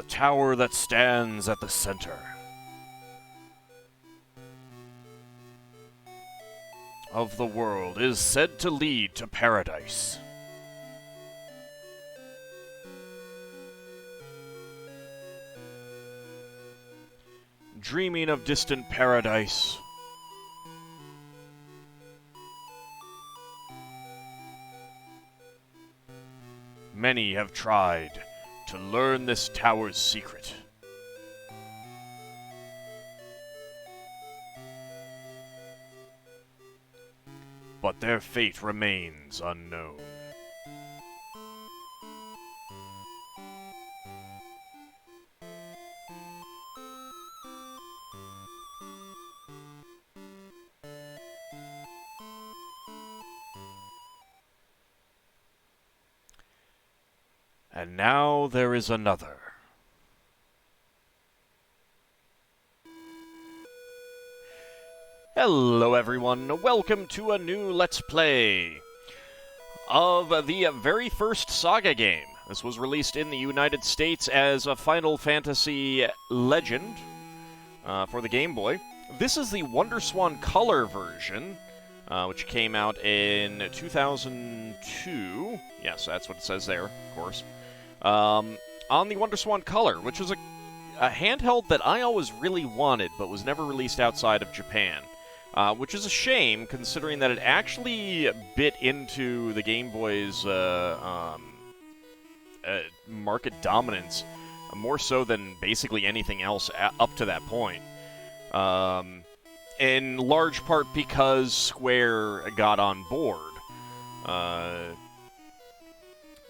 tower that stands at the center of the world is said to lead to paradise. Dreaming of distant paradise, many have tried to learn this tower's secret. But their fate remains unknown. And now there is another. Hello everyone, welcome to a new Let's Play of the very first Saga game. This was released in the United States as a Final Fantasy Legend for the Game Boy. This is the Wonderswan Color version, which came out in 2002. Yes, that's what it says there, of course. On the Wonderswan Color, which was a handheld that I always really wanted, but was never released outside of Japan. Which is a shame, considering that it actually bit into the Game Boy's market dominance, more so than basically anything else up to that point. In large part because Square got on board.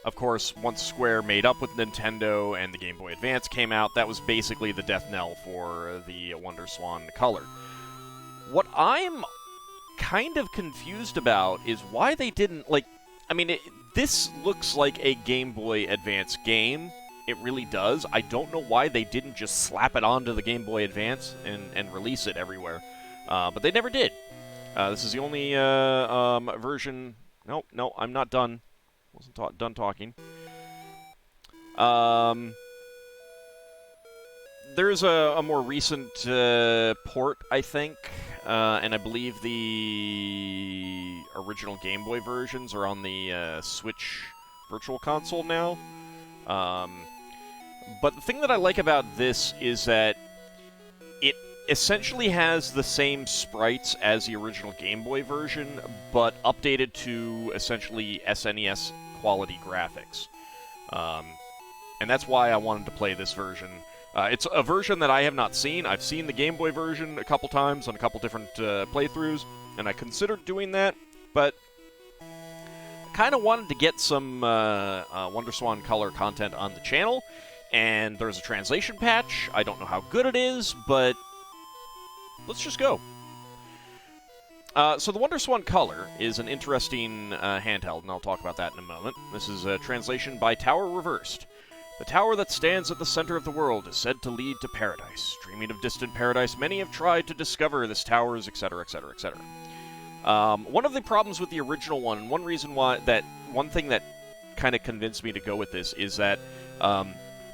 Of course, once Square made up with Nintendo and the Game Boy Advance came out, that was basically the death knell for the Wonderswan Color. What I'm kind of confused about is why they didn't, this looks like a Game Boy Advance game. It really does. I don't know why they didn't just slap it onto the Game Boy Advance and release it everywhere. But they never did. This is the only version... No, I'm not done. Wasn't done talking. There's a more recent port, I think, and I believe the original Game Boy versions are on the Switch Virtual Console now. But the thing that I like about this is that it essentially has the same sprites as the original Game Boy version, but updated to essentially SNES quality graphics. And that's why I wanted to play this version. It's a version that I have not seen. I've seen the Game Boy version a couple times on a couple different playthroughs, and I considered doing that, but I kind of wanted to get some Wonderswan Color content on the channel, and there's a translation patch. I don't know how good it is, but let's just go. So the Wonderswan Color is an interesting handheld, and I'll talk about that in a moment. This is a translation by Tower Reversed. The tower that stands at the center of the world is said to lead to paradise. Dreaming of distant paradise, many have tried to discover this tower's, etc., etc., etc. One of the problems with the original one, one thing that kind of convinced me to go with this is that a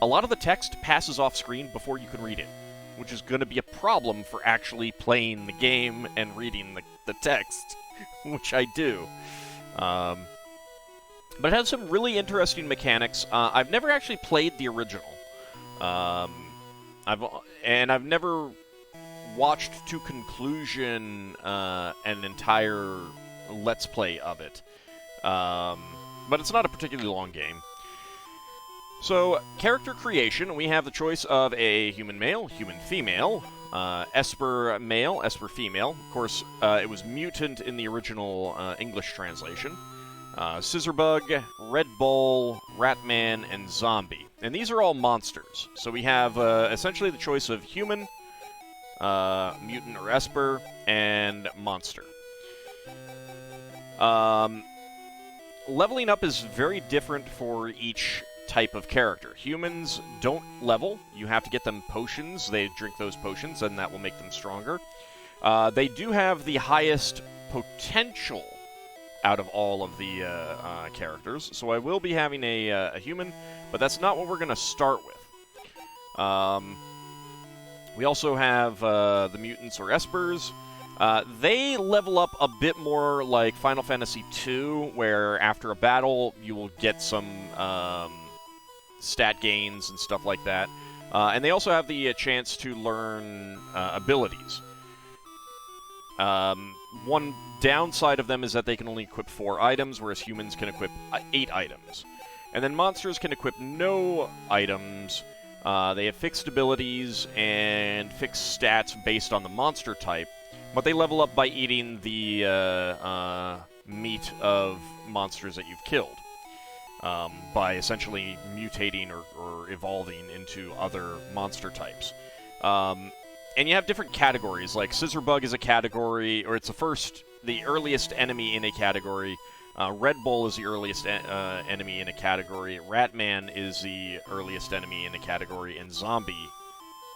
lot of the text passes off screen before you can read it, which is going to be a problem for actually playing the game and reading the text, which I do. But it has some really interesting mechanics. I've never actually played the original. I've never watched to conclusion an entire Let's Play of it. But it's not a particularly long game. So, character creation, we have the choice of a human male, human female, ESPer male, ESPer female. Of course, it was Mutant in the original English translation. Scissorbug, Red Bull, Ratman, and Zombie. And these are all monsters. So we have essentially the choice of human, mutant or ESPer, and monster. Leveling up is very different for each type of character. Humans don't level. You have to get them potions. They drink those potions, and that will make them stronger. They do have the highest potential out of all of the characters. So I will be having a human, but that's not what we're going to start with. We also have the Mutants or ESPers. They level up a bit more like Final Fantasy II, where after a battle you will get some stat gains and stuff like that. And they also have the chance to learn abilities. One downside of them is that they can only equip 4 items, whereas humans can equip 8 items. And then monsters can equip no items. They have fixed abilities and fixed stats based on the monster type, but they level up by eating the meat of monsters that you've killed, by essentially mutating or evolving into other monster types. And you have different categories, like Scissorbug is a category, or it's the earliest enemy in a category. Red Bull is the earliest enemy in a category. Ratman is the earliest enemy in a category, and Zombie.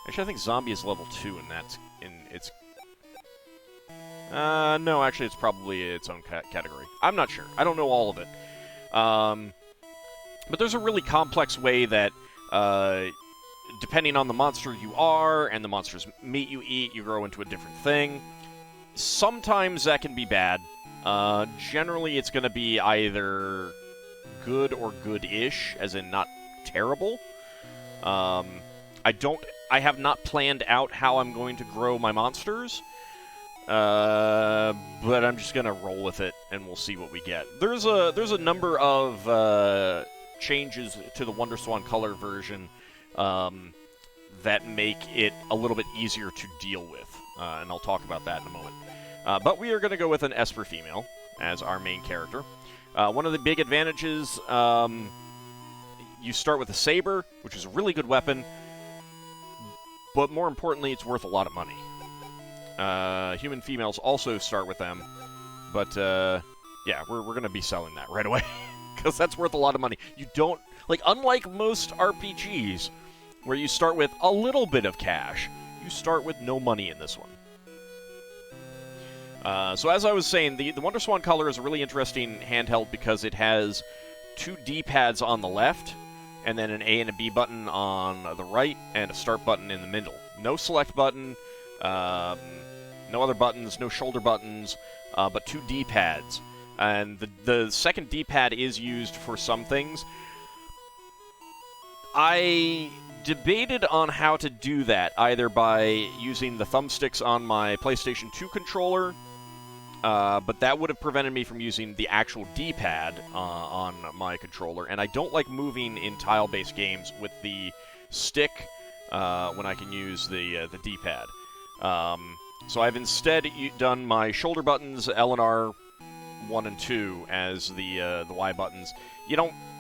Actually, I think Zombie is level 2, and that's in its. No, actually, it's probably its own category. I'm not sure. I don't know all of it. But there's a really complex way that, depending on the monster you are and the monster's meat you eat, you grow into a different thing. Sometimes that can be bad. Generally, it's going to be either good or good-ish, as in not terrible. I have not planned out how I'm going to grow my monsters, but I'm just going to roll with it, and we'll see what we get. There's a number of changes to the Wonderswan Color version that make it a little bit easier to deal with, and I'll talk about that in a moment. But we are going to go with an ESPer female as our main character. One of the big advantages, you start with a saber, which is a really good weapon, but more importantly, it's worth a lot of money. Human females also start with them, but yeah, we're going to be selling that right away, because that's worth a lot of money. You don't, unlike most RPGs, where you start with a little bit of cash, you start with no money in this one. So as I was saying, the Wonderswan Color is a really interesting handheld because it has 2 D-pads on the left, and then an A and a B button on the right, and a start button in the middle. No select button, no other buttons, no shoulder buttons, but 2 D-pads. And the second D-pad is used for some things. I debated on how to do that, either by using the thumbsticks on my PlayStation 2 controller, but that would have prevented me from using the actual D-pad on my controller, and I don't like moving in tile-based games with the stick when I can use the D-pad. So I've instead done my shoulder buttons, L and R 1 and 2, as the Y buttons.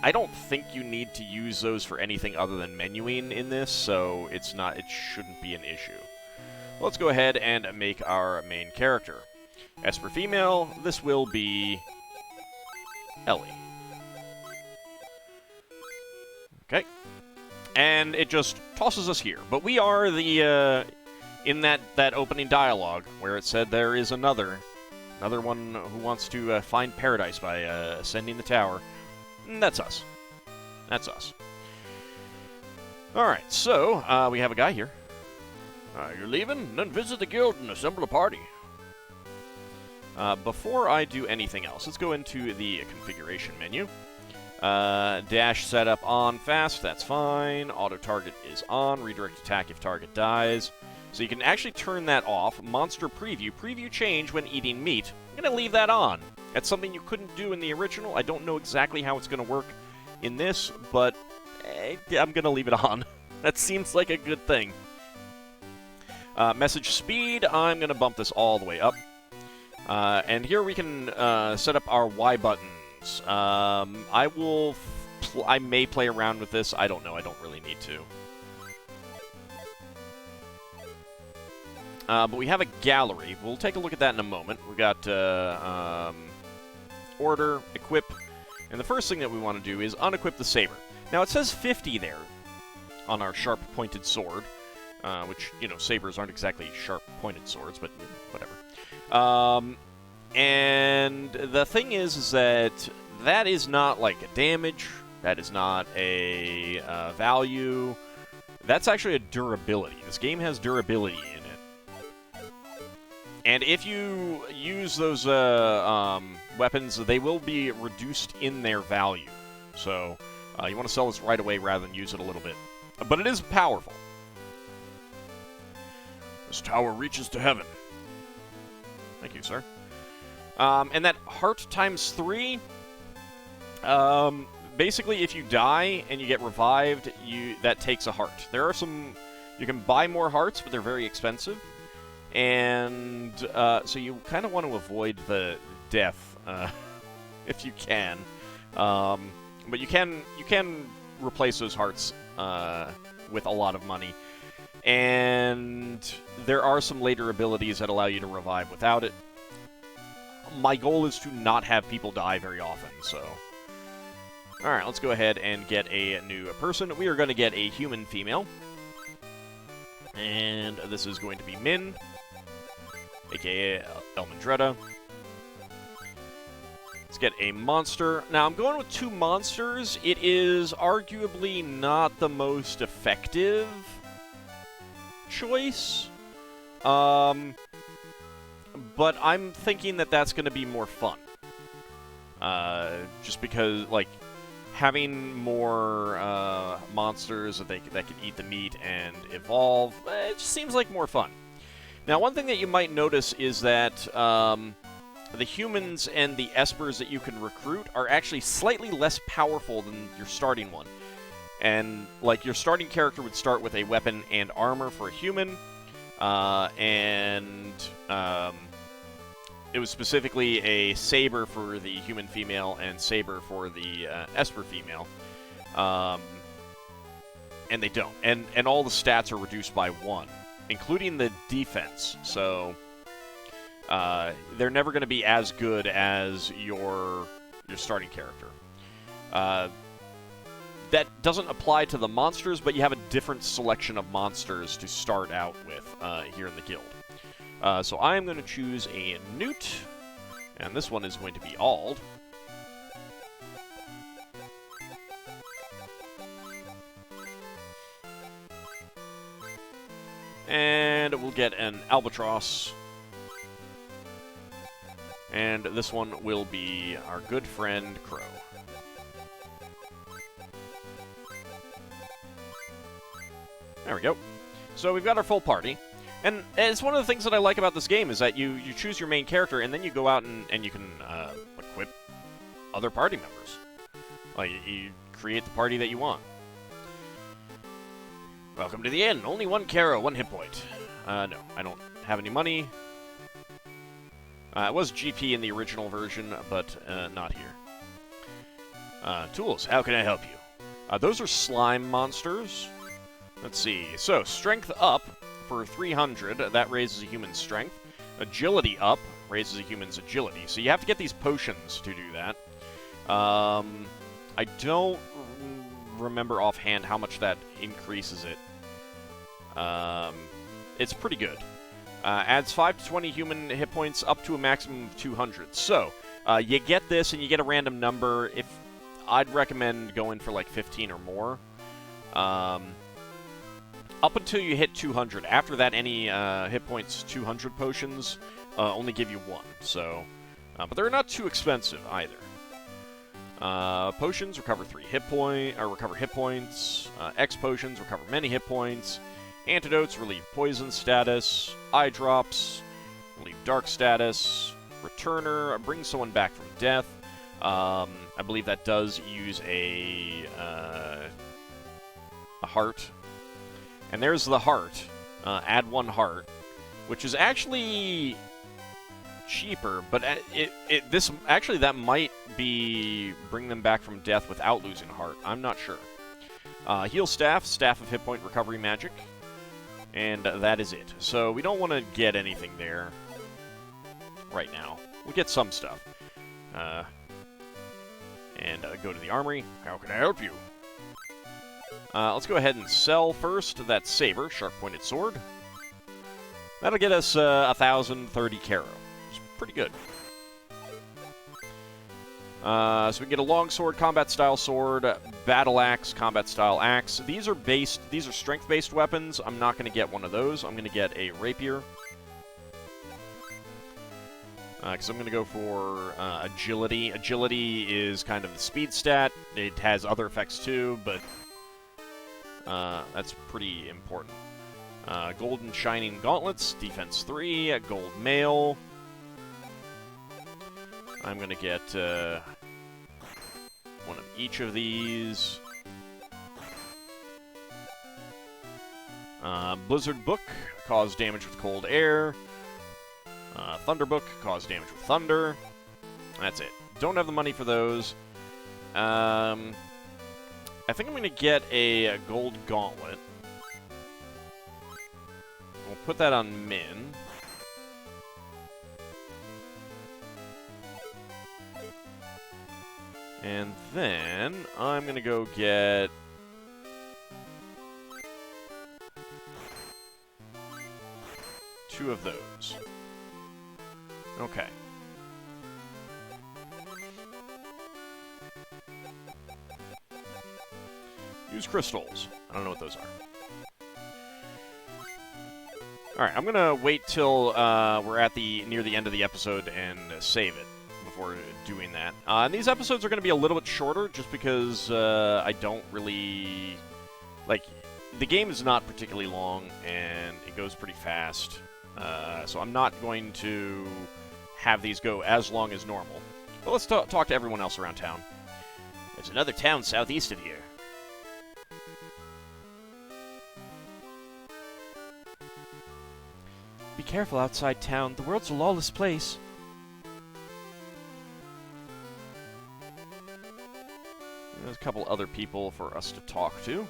I don't think you need to use those for anything other than menuing in this, so it shouldn't be an issue. Let's go ahead and make our main character. ESPer female, this will be Ellie. Okay. And it just tosses us here. But we are in that opening dialogue where it said there is another one who wants to find paradise by ascending the tower. And that's us. That's us. Alright, so we have a guy here. You're leaving? Then visit the guild and assemble a party. Before I do anything else, let's go into the configuration menu. Dash setup on fast, that's fine. Auto target is on. Redirect attack if target dies. So you can actually turn that off. Monster preview change when eating meat. I'm going to leave that on. That's something you couldn't do in the original. I don't know exactly how it's going to work in this, but I'm going to leave it on. That seems like a good thing. Message speed, I'm going to bump this all the way up. And here we can set up our Y buttons. I may play around with this. I don't know. I don't really need to. But we have a gallery. We'll take a look at that in a moment. We've got order, equip, and the first thing that we want to do is unequip the saber. Now, it says 50 there on our sharp-pointed sword, which, sabers aren't exactly sharp-pointed swords, but whatever. And the thing is that is not like a damage. That is not a value. That's actually a durability. This game has durability in it. And if you use those weapons, they will be reduced in their value. So you want to sell this right away rather than use it a little bit. But it is powerful. This tower reaches to heaven. Thank you, sir. And that heart times 3, basically if you die and you get revived, that takes a heart. There are some... You can buy more hearts, but they're very expensive. And so you kind of want to avoid the death, if you can. But you can replace those hearts with a lot of money. And there are some later abilities that allow you to revive without it. My goal is to not have people die very often, so... Alright, let's go ahead and get a new person. We are going to get a human female. And this is going to be Min, a.k.a. Elmandretta. Let's get a monster. Now, I'm going with 2 monsters. It is arguably not the most effective choice. But I'm thinking that that's going to be more fun. Just because, like, having more monsters that can eat the meat and evolve, it just seems like more fun. Now, one thing that you might notice is that the humans and the ESPers that you can recruit are actually slightly less powerful than your starting one. And, like, your starting character would start with a weapon and armor for a human, it was specifically a saber for the human female and saber for the ESPer female. And they don't. And all the stats are reduced by 1, including the defense. So they're never going to be as good as your starting character. That doesn't apply to the monsters, but you have a different selection of monsters to start out with here in the guild. So I am going to choose a Newt, and this one is going to be Auld. And we'll get an Albatross. And this one will be our good friend Crow. There we go. So we've got our full party. And it's one of the things that I like about this game is that you choose your main character and then you go out and you can equip other party members. Like, you create the party that you want. Welcome to the inn. Only 1 Karo, 1 hit point. No, I don't have any money. It was GP in the original version, but not here. Tools, how can I help you? Those are slime monsters. Let's see. So, strength up for 300. That raises a human's strength. Agility up raises a human's agility. So you have to get these potions to do that. I don't remember offhand how much that increases it. It's pretty good. Adds 5 to 20 human hit points up to a maximum of 200. So, you get this and you get a random number. I'd recommend going for like 15 or more. Up until you hit 200. After that, any hit points 200 potions only give you 1. So, but they're not too expensive either. Potions recover recover hit points. X potions recover many hit points. Antidotes relieve poison status. Eye drops relieve dark status. Returner brings someone back from death. I believe that does use a heart. And there's the heart. Add 1 heart, which is actually cheaper, but this actually that might be bring them back from death without losing a heart. I'm not sure. Heal staff, staff of hit point recovery magic, and that is it. So we don't want to get anything there right now. We'll get some stuff. And go to the armory. How can I help you? Let's go ahead and sell first that saber, sharp-pointed sword. That'll get us 1,030 Karo. It's pretty good. So we can get a longsword, combat-style sword, battle axe, combat-style axe. These are strength-based weapons. I'm not going to get one of those. I'm going to get a rapier. Because I'm going to go for agility. Agility is kind of the speed stat. It has other effects too, but that's pretty important. Golden Shining Gauntlets, defense 3, gold mail. I'm going to get one of each of these. Blizzard Book, cause damage with cold air. Thunder Book, cause damage with thunder. That's it. Don't have the money for those. I think I'm going to get a gold gauntlet. We'll put that on Min. And then I'm going to go get... two of those. Okay. Use crystals. I don't know what those are. Alright, I'm going to wait till we're at near the end of the episode and save it before doing that. And these episodes are going to be a little bit shorter just because I don't really... Like, the game is not particularly long and it goes pretty fast. So I'm not going to have these go as long as normal. But let's talk to everyone else around town. There's another town southeast of here. Be careful outside town. The world's a lawless place. There's a couple other people for us to talk to.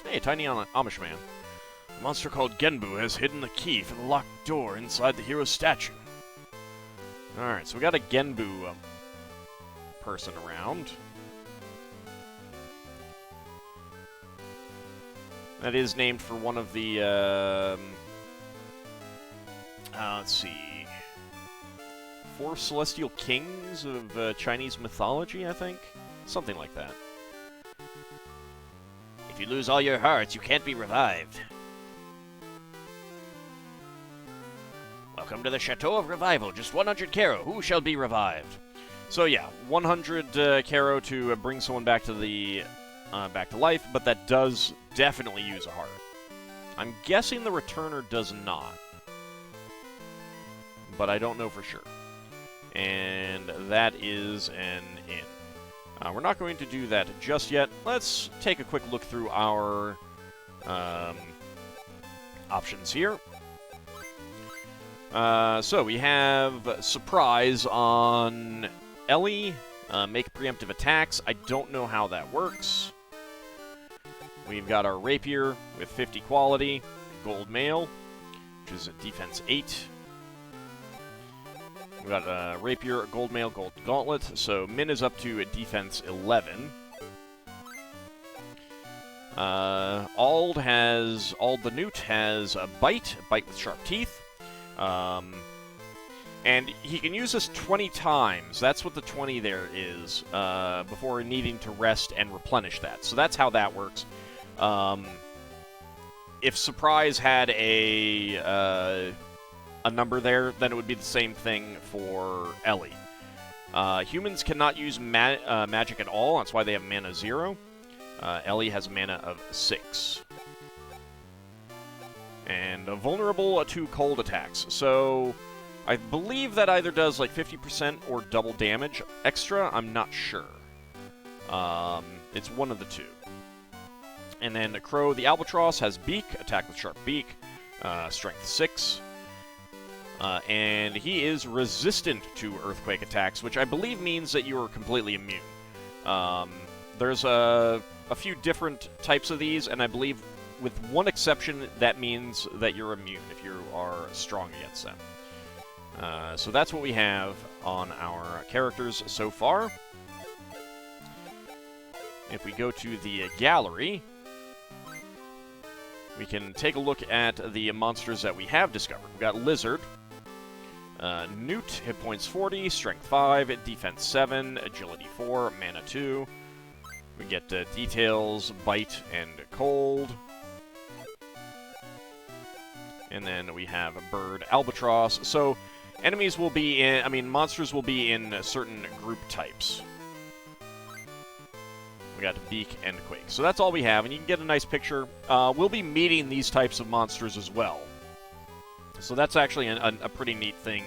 Hey, tiny Amish man. A monster called Genbu has hidden the key for the locked door inside the hero's statue. Alright, so we got a Genbu person around. That is named for one of the, let's see, 4 celestial kings of Chinese mythology, I think? Something like that. If you lose all your hearts, you can't be revived. Welcome to the Chateau of Revival. Just 100 Caro. Who shall be revived? So yeah, 100 Caro to bring someone back to the back to life, but that does definitely use a heart. I'm guessing the returner does not, but I don't know for sure. And that is an in. We're not going to do that just yet. Let's take a quick look through our options here. So we have Surprise on Ellie, make preemptive attacks. I don't know how that works. We've got our Rapier with 50 quality, Gold Mail, which is a defense 8. We've got a Rapier, Gold Mail, Gold Gauntlet, so Min is up to a defense 11. Ald the Newt has a Bite with sharp teeth. And he can use this 20 times. That's what the 20 there is, before needing to rest and replenish that. So that's how that works. If Surprise had a number there, then it would be the same thing for Ellie. Humans cannot use magic at all. That's why they have mana 0. Ellie has mana of 6. And vulnerable to cold attacks. So I believe that either does like 50% or double damage extra. I'm not sure. It's one of the two. And then the Crow, the Albatross, has Beak, attack with sharp beak, strength 6. And he is resistant to earthquake attacks, which I believe means that you are completely immune. There's a few different types of these, and I believe with one exception, that means that you're immune if you are strong against them. So that's what we have on our characters so far. If we go to the gallery, we can take a look at the monsters that we have discovered. We've got Lizard, Newt, hit points 40, strength 5, defense 7, agility 4, mana 2. We get details, bite, and cold. And then we have a bird, albatross. So enemies will be in, monsters will be in certain group types. We got Beak and Quake. So that's all we have, and you can get a nice picture. We'll be meeting these types of monsters as well. So that's actually a pretty neat thing.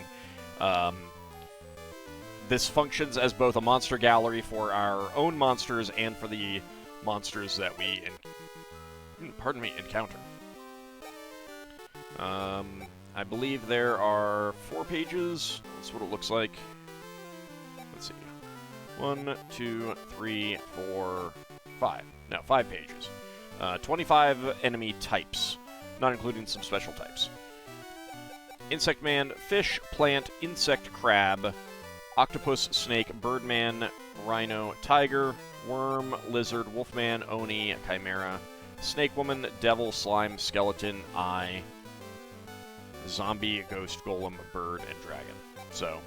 This functions as both a monster gallery for our own monsters and for the monsters that we encounter. I believe there are 4 pages. That's what it looks like. Let's see. 1, 2, 3, 4, 5. No, 5 pages. 25 enemy types, not including some special types. Insect Man, fish, plant, insect, crab, octopus, snake, birdman, rhino, tiger, worm, lizard, wolfman, oni, chimera, snake woman, devil, slime, skeleton, eye, zombie, ghost, golem, bird, and dragon. So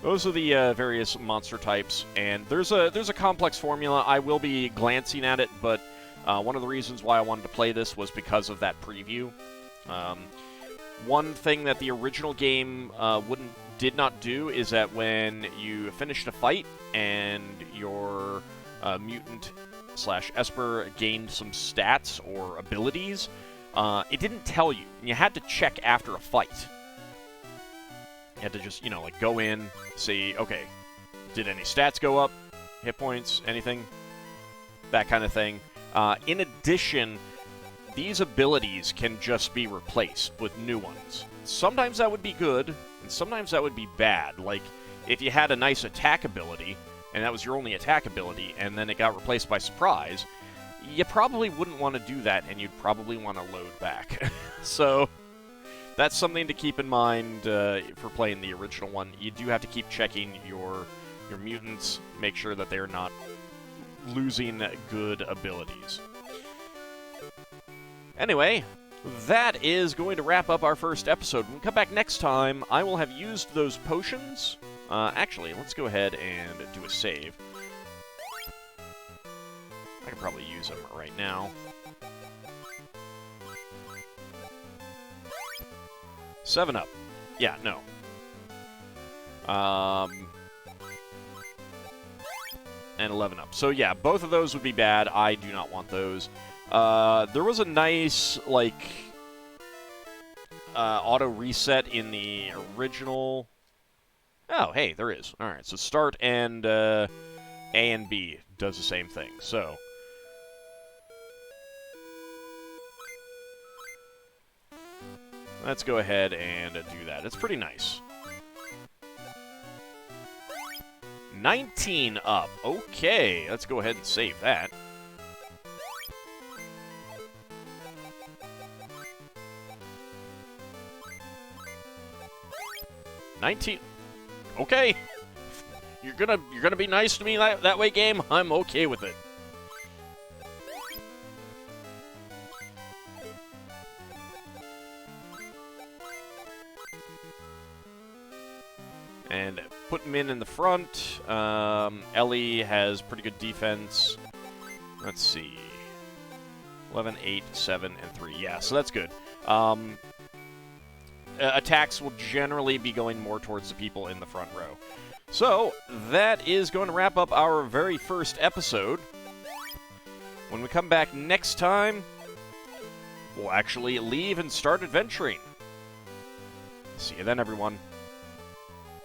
those are the various monster types, and there's a complex formula. I will be glancing at it, but one of the reasons why I wanted to play this was because of that preview. One thing that the original game did not do is that when you finished a fight and your mutant / ESPer gained some stats or abilities, it didn't tell you. And you had to check after a fight. You had to just, like go in, see, okay, did any stats go up? Hit points? Anything? That kind of thing. In addition, these abilities can just be replaced with new ones. Sometimes that would be good, and sometimes that would be bad. Like, if you had a nice attack ability, and that was your only attack ability, and then it got replaced by surprise, you probably wouldn't want to do that, and you'd probably want to load back. So that's something to keep in mind for playing the original one. You do have to keep checking your mutants, make sure that they're not losing good abilities. Anyway, that is going to wrap up our first episode. When we come back next time, I will have used those potions. Actually, let's go ahead and do a save. I can probably use them right now. Seven up. Yeah, no. And 11 up. So yeah, both of those would be bad. I do not want those. There was a nice, auto reset in the original. Oh, hey, there is. Alright, so start and A and B does the same thing. So let's go ahead and do that. It's pretty nice. 19 up. Okay, let's go ahead and save that. Okay. You're gonna be nice to me that way, game? I'm okay with it. And put him in the front. Ellie has pretty good defense. Let's see. 11, 8, 7, and 3. Yeah, so that's good. Attacks will generally be going more towards the people in the front row. So, that is going to wrap up our very first episode. When we come back next time, we'll actually leave and start adventuring. See you then, everyone.